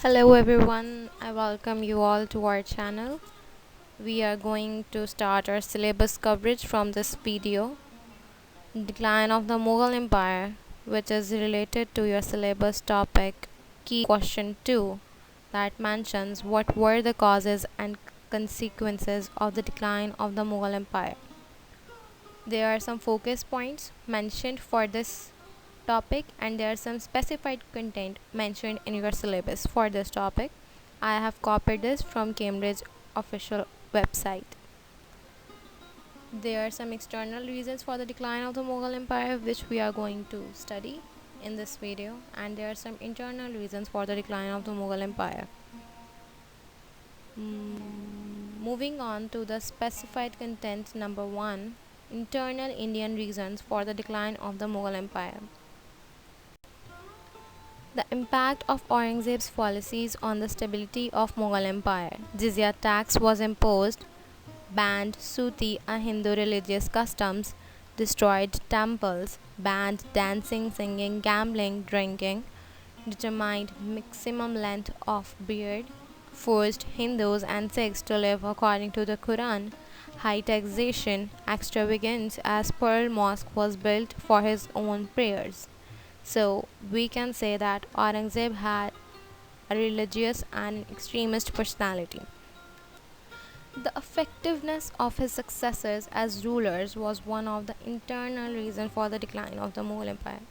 Hello everyone, I welcome you all to our channel. We are going to start our syllabus coverage from this video. Decline of the Mughal Empire, which is related to your syllabus topic key question 2, that mentions what were the causes and consequences of the decline of the Mughal Empire. There are some focus points mentioned for this topic and there are some specified content mentioned in your syllabus for this topic. I have copied this from Cambridge official website. There are some external reasons for the decline of the Mughal Empire which we are going to study in this video, and there are some internal reasons for the decline of the Mughal Empire. Moving on to the specified content number 1, internal Indian reasons for the decline of the Mughal Empire. The impact of Aurangzeb's policies on the stability of Mughal Empire. Jizya tax was imposed, banned Suti and Hindu religious customs, destroyed temples, banned dancing, singing, gambling, drinking, determined maximum length of beard, forced Hindus and Sikhs to live according to the Quran, high taxation, extravagance as Pearl Mosque was built for his own prayers. So we can say that Aurangzeb had a religious and extremist personality. The effectiveness of his successors as rulers was one of the internal reasons for the decline of the Mughal Empire.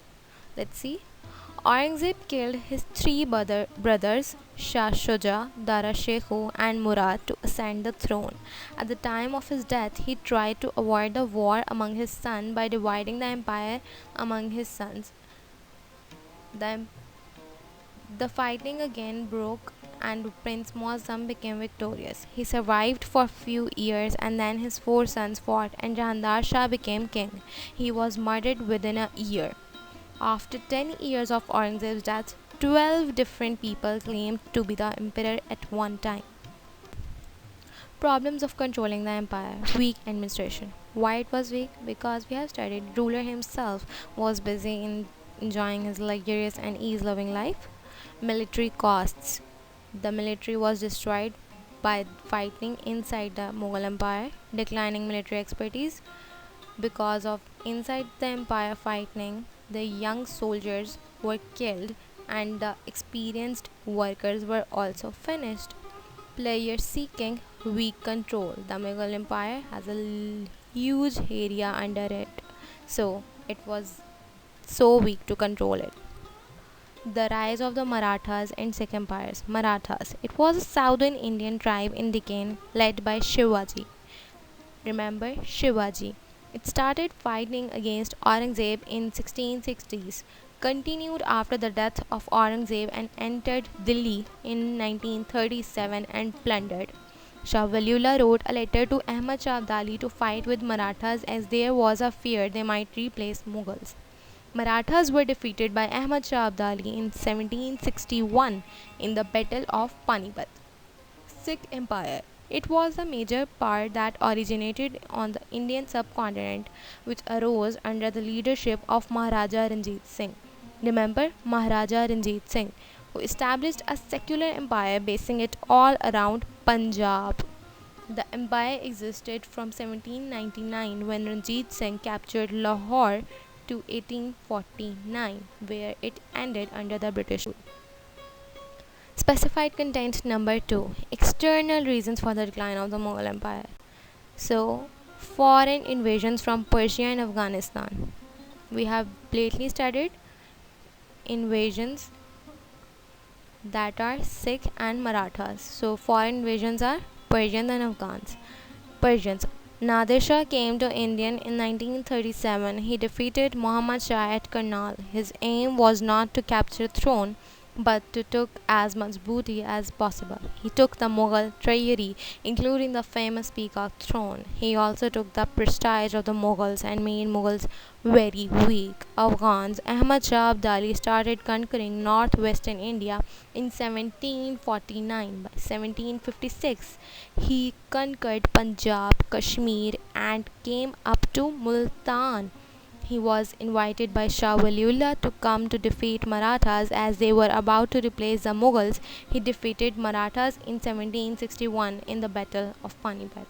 Let's see. Aurangzeb killed his three brothers Shah Shuja, Dara Shekhu, and Murad to ascend the throne. At the time of his death, he tried to avoid the war among his sons by dividing the empire among his sons. The fighting again broke and Prince Muazzam became victorious. He survived for a few years and then his four sons fought and Jahandar Shah became king. He was murdered within a year. After 10 years of Aurangzeb's death, 12 different people claimed to be the emperor at one time. Problems of controlling the empire. Weak administration. Why it was weak? Because we have studied ruler himself was busy in enjoying his luxurious and ease-loving life. Military costs. The military was destroyed by fighting inside the Mughal Empire, declining military expertise. Because of inside the empire fighting, the young soldiers were killed and the experienced workers were also finished. Player seeking weak control. The Mughal Empire has a huge area under it, so it was so weak to control it. The rise of the Marathas and Sikh empires. Marathas. It was a southern Indian tribe in Deccan led by Shivaji. Remember Shivaji. It started fighting against Aurangzeb in 1660s, continued after the death of Aurangzeb and entered Delhi in 1937 and plundered. Shah Waliullah wrote a letter to Ahmad Shah Abdali to fight with Marathas as there was a fear they might replace Mughals. Marathas were defeated by Ahmad Shah Abdali in 1761 in the Battle of Panipat. Sikh Empire. It was a major power that originated on the Indian subcontinent, which arose under the leadership of Maharaja Ranjit Singh. Remember Maharaja Ranjit Singh, who established a secular empire basing it all around Punjab. The empire existed from 1799 when Ranjit Singh captured Lahore to 1849, where it ended under the British rule. Specified content number 2, external reasons for the decline of the Mughal Empire. So, foreign invasions from Persia and Afghanistan. We have lately studied invasions that are Sikh and Marathas. So, foreign invasions are Persians and Afghans. Persians. Nadir Shah came to India in 1937. He defeated Muhammad Shah at Karnal. His aim was not to capture the throne, but to take as much booty as possible. He took the Mughal treasury, including the famous peacock throne. He also took the prestige of the Mughals and made Mughals very weak. Afghans. Ahmad Shah Abdali started conquering northwestern India in 1749. By 1756, he conquered Punjab, Kashmir, and came up to Multan. He was invited by Shah Waliullah to come to defeat Marathas as they were about to replace the Mughals. He defeated Marathas in 1761 in the Battle of Panipat.